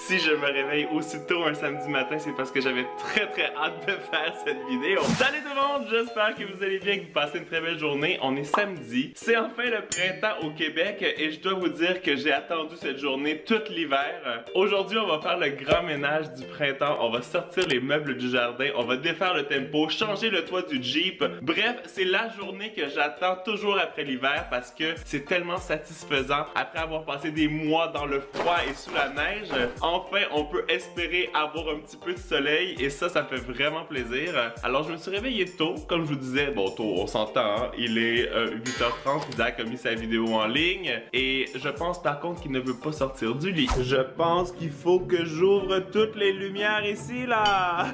Si je me réveille aussitôt un samedi matin, c'est parce que j'avais très hâte de faire cette vidéo. Salut tout le monde, j'espère que vous allez bien, que vous passez une très belle journée. On est samedi, c'est enfin le printemps au Québec et je dois vous dire que j'ai attendu cette journée tout l'hiver. Aujourd'hui, on va faire le grand ménage du printemps. On va sortir les meubles du jardin, on va défaire le tempo, changer le toit du Jeep. Bref, c'est la journée que j'attends toujours après l'hiver parce que c'est tellement satisfaisant. Après avoir passé des mois dans le froid et sous la neige, enfin on peut espérer avoir un petit peu de soleil et ça fait vraiment plaisir. Alors je me suis réveillé tôt, comme je vous disais, bon tôt, on s'entend, hein? Il est 8h30, Zach a mis sa vidéo en ligne et je pense par contre qu'il ne veut pas sortir du lit. Je pense qu'il faut que j'ouvre toutes les lumières ici là.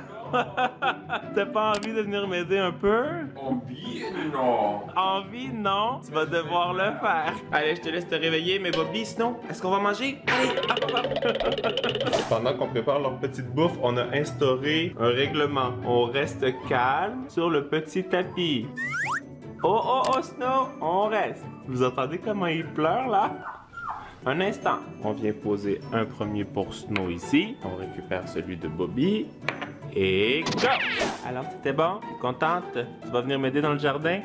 T'as pas envie de venir m'aider un peu? Envie? Non. Envie? Non. Tu vas devoir le faire. Allez, je te laisse te réveiller, mais Bobby, sinon, est-ce qu'on va manger? Allez, hop. Pendant qu'on prépare leur petite bouffe, on a instauré un règlement. On reste calme sur le petit tapis. Oh, Snow, on reste. Vous entendez comment il pleure, là? Un instant. On vient poser un premier pour Snow ici. On récupère celui de Bobby. Et go! Alors, c'était bon? T'es contente? Tu vas venir m'aider dans le jardin?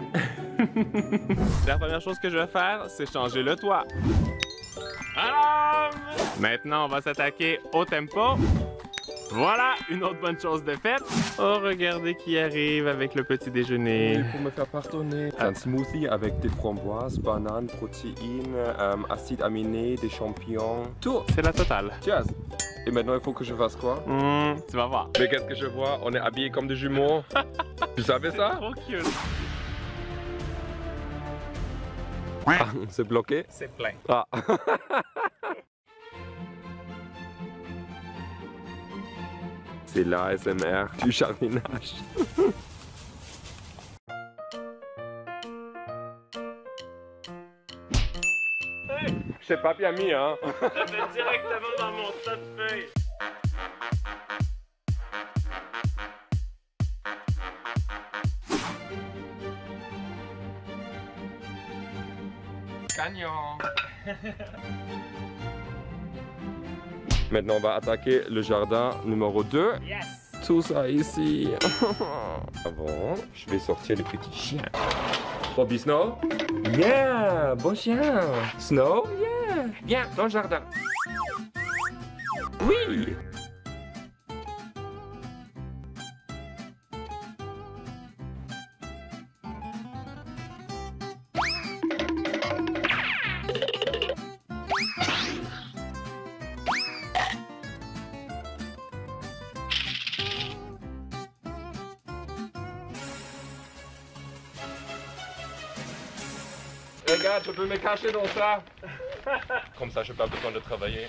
La première chose que je vais faire, c'est changer le toit. Alors, maintenant, on va s'attaquer au tempo. Voilà, une autre bonne chose de faite. Oh, regardez qui arrive avec le petit déjeuner. Oui, pour me faire pardonner. Un smoothie avec des framboises, bananes, protéines, acides aminés, des champignons. Tout! C'est la totale. Cheers! Et maintenant, il faut que je fasse quoi? Tu vas voir. Mais qu'est-ce que je vois? On est habillés comme des jumeaux. Tu savais ça? Trop cute. Ah, c'est bloqué? C'est plein. Ah. C'est l'ASMR du jardinage. C'est pas bien mis, hein? Je vais directement dans mon tas de feuilles. Gagnant! Maintenant, on va attaquer le jardin numéro 2. Yes! Tout ça ici. Avant, je vais sortir les petits chiens. Bobby Snow? Yeah! Bon chien! Snow? Yeah! Viens, dans le jardin. Oui! Regarde, je peux me cacher dans ça. Comme ça, je n'ai pas besoin de travailler.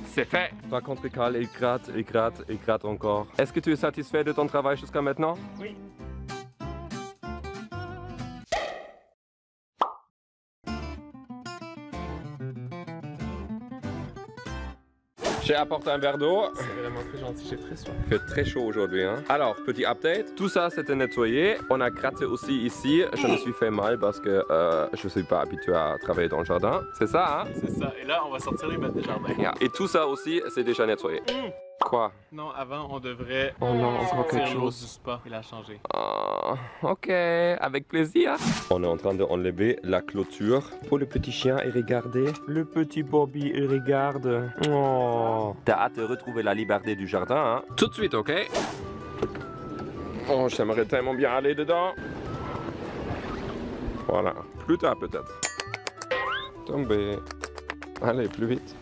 C'est fait. Par contre, Carl, il gratte encore. Est-ce que tu es satisfait de ton travail jusqu'à maintenant? Oui. J'ai apporté un verre d'eau. C'est vraiment très gentil, j'ai très soif. Il fait très chaud aujourd'hui, hein. Alors, petit update. Tout ça, c'était nettoyé. On a gratté aussi ici. Je me suis fait mal parce que je ne suis pas habitué à travailler dans le jardin. C'est ça, hein? C'est ça. Et là, on va sortir les bêtes de jardin. Yeah. Et tout ça aussi, c'est déjà nettoyé. Quoi? Non, avant, on devrait Oh non, encore quelque sortir l'eau du chose. spa et la changer. Ok, avec plaisir. On est en train d'enlever la clôture pour le petit chien et regardez. Le petit Bobby, il regarde. Oh. T'as hâte de retrouver la liberté du jardin, hein? Tout de suite, ok? Oh, j'aimerais tellement bien aller dedans. Voilà, plus tard peut-être. Tombez. Allez, plus vite.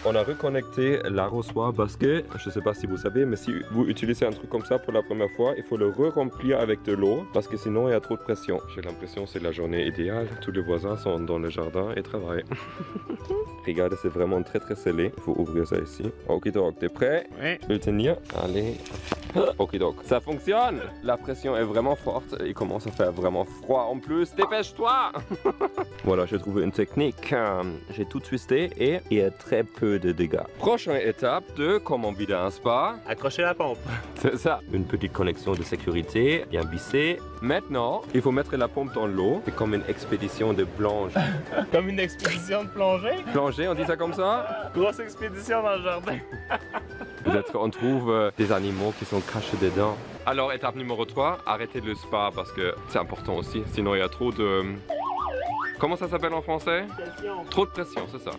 On a reconnecté l'arrosoir parce que, je ne sais pas si vous savez, mais si vous utilisez un truc comme ça pour la première fois, il faut le re-remplir avec de l'eau parce que sinon il y a trop de pression. J'ai l'impression que c'est la journée idéale. Tous les voisins sont dans le jardin et travaillent. Regardez, c'est vraiment très scellé. Il faut ouvrir ça ici. Ok, donc, t'es prêt? Oui. Tu peux le tenir. Allez. Ok donc, ça fonctionne. La pression est vraiment forte. Il commence à faire vraiment froid en plus. Dépêche-toi. Voilà, j'ai trouvé une technique. J'ai tout twisté et il y a très peu de dégâts. Prochaine étape de comment vider un spa. Accrocher la pompe. C'est ça. Une petite connexion de sécurité, bien vissée. Maintenant, il faut mettre la pompe dans l'eau. C'est comme une expédition de plonge. Comme une expédition de plongée. Plongée, on dit ça comme ça? Grosse expédition dans le jardin. Peut-être qu'on trouve des animaux qui sont cachés dedans. Alors, étape numéro 3, arrêtez le spa parce que c'est important aussi. Sinon, il y a trop de... Comment ça s'appelle en français? Pression. Trop de pression, c'est ça.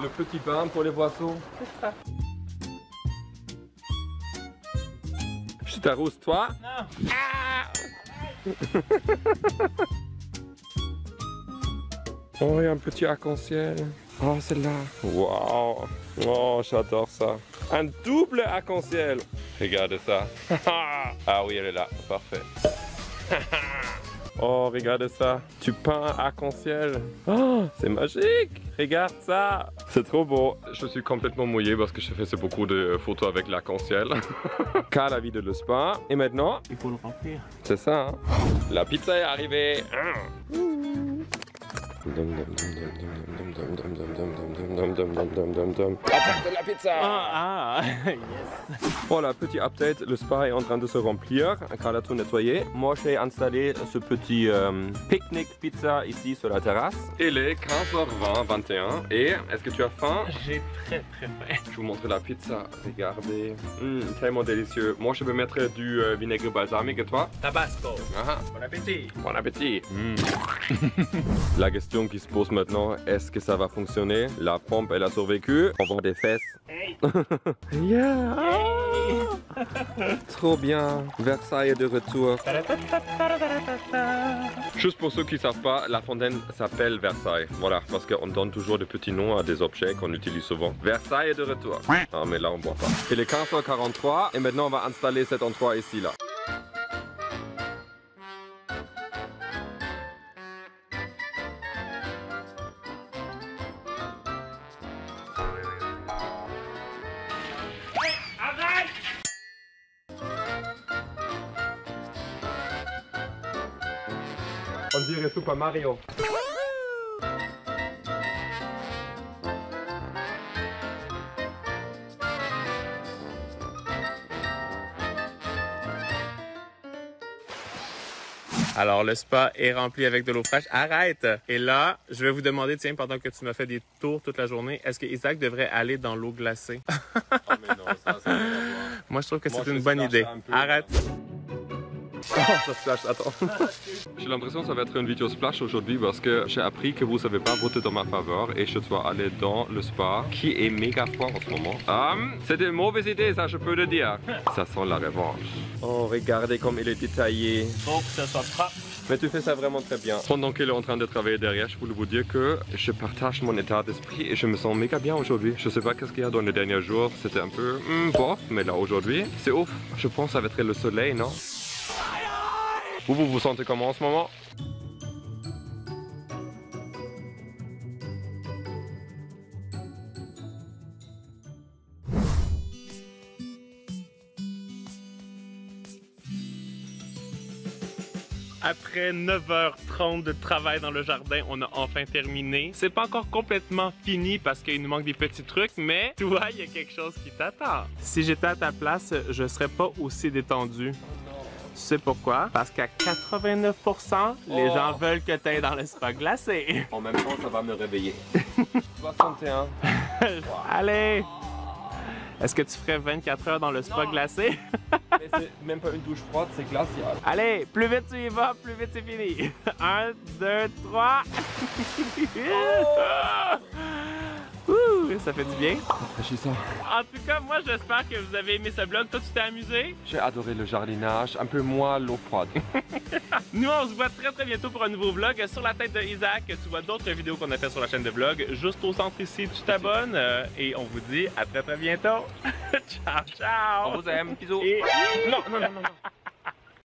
Le petit bain pour les poissons. Je t'arrose toi. Non. Oh, il y a un petit arc-en-ciel. Oh, c'est là. Waouh. Oh, j'adore ça. Un double arc-en-ciel. Regardez ça. Ah oui, elle est là. Parfait. Oh, regardez ça. Tu peins un arc-en-ciel. Oh, c'est magique. Regarde ça. C'est trop beau. Je suis complètement mouillé parce que je faisais beaucoup de photos avec l'arc-en-ciel. Car la vie de le spa. Et maintenant, il faut le remplir. c'est ça. Hein? La pizza est arrivée. Attaque de la pizza! Yes. Voilà, petit update, le spa est en train de se remplir. Carl a tout nettoyé. Moi, j'ai installé ce petit pique-nique pizza ici sur la terrasse. Il est 15h20, 21. Et est-ce que tu as faim? J'ai très faim. Je vous montre la pizza. Regardez. Tellement délicieux. Moi, je vais mettre du vinaigre balsamique et toi? Tabasco. Ah, Bon appétit. bon appétit. La question qui se pose maintenant, est-ce que ça va fonctionner? La pompe, elle a survécu. On vend des fesses. Hey. Yeah! Trop bien. Versailles est de retour. Juste pour ceux qui ne savent pas, la fontaine s'appelle Versailles. Voilà, parce qu'on donne toujours des petits noms à des objets qu'on utilise souvent. Versailles est de retour. Ah, mais là, on ne boit pas. Il est 15h43 et maintenant, on va installer cet endroit ici, là. On dirait Super Mario. Alors, le spa est rempli avec de l'eau fraîche. Arrête! Et là, je vais vous demander, tiens, pendant que tu m'as fait des tours toute la journée, est-ce que Isaac devrait aller dans l'eau glacée? Oh, mais non, ça Moi, je trouve que c'est une bonne idée. Arrête! Oh, ça splash, attends. J'ai l'impression que ça va être une vidéo splash aujourd'hui parce que j'ai appris que vous savez pas voter dans ma faveur et je dois aller dans le spa qui est méga froid en ce moment. C'était une mauvaise idée, ça je peux le dire. Ça sent la revanche. Oh, regardez comme il est détaillé. Faut que ce soit propre. Mais tu fais ça vraiment très bien. Pendant qu'il est en train de travailler derrière, je voulais vous dire que je partage mon état d'esprit et je me sens méga bien aujourd'hui. Je sais pas qu'est-ce qu'il y a dans les derniers jours, c'était un peu bof, mais là aujourd'hui, c'est ouf. Je pense que ça va être le soleil, non? Vous vous sentez comment en ce moment? Après 9h30 de travail dans le jardin, on a enfin terminé. C'est pas encore complètement fini parce qu'il nous manque des petits trucs, mais tu vois, il y a quelque chose qui t'attend. Si j'étais à ta place, je serais pas aussi détendu. Tu sais pourquoi? Parce qu'à 89%, les gens veulent que tu ailles dans le spa glacé. En même temps, ça va me réveiller. 61. Allez! Est-ce que tu ferais 24 heures dans le spa glacé? Mais c'est même pas une douche froide, c'est glacial. Allez, plus vite tu y vas, plus vite c'est fini. 1, 2, 3. Ouh, ça fait du bien. Rafraîchissant. En tout cas, moi j'espère que vous avez aimé ce vlog. Toi, tu t'es amusé? J'ai adoré le jardinage, un peu moins l'eau froide. Nous, on se voit très bientôt pour un nouveau vlog. Sur la tête de Isaac, tu vois d'autres vidéos qu'on a fait sur la chaîne de vlog. Juste au centre ici, tu t'abonnes. Et on vous dit à très bientôt. Ciao, ciao. On vous aime, bisous. Et... Non.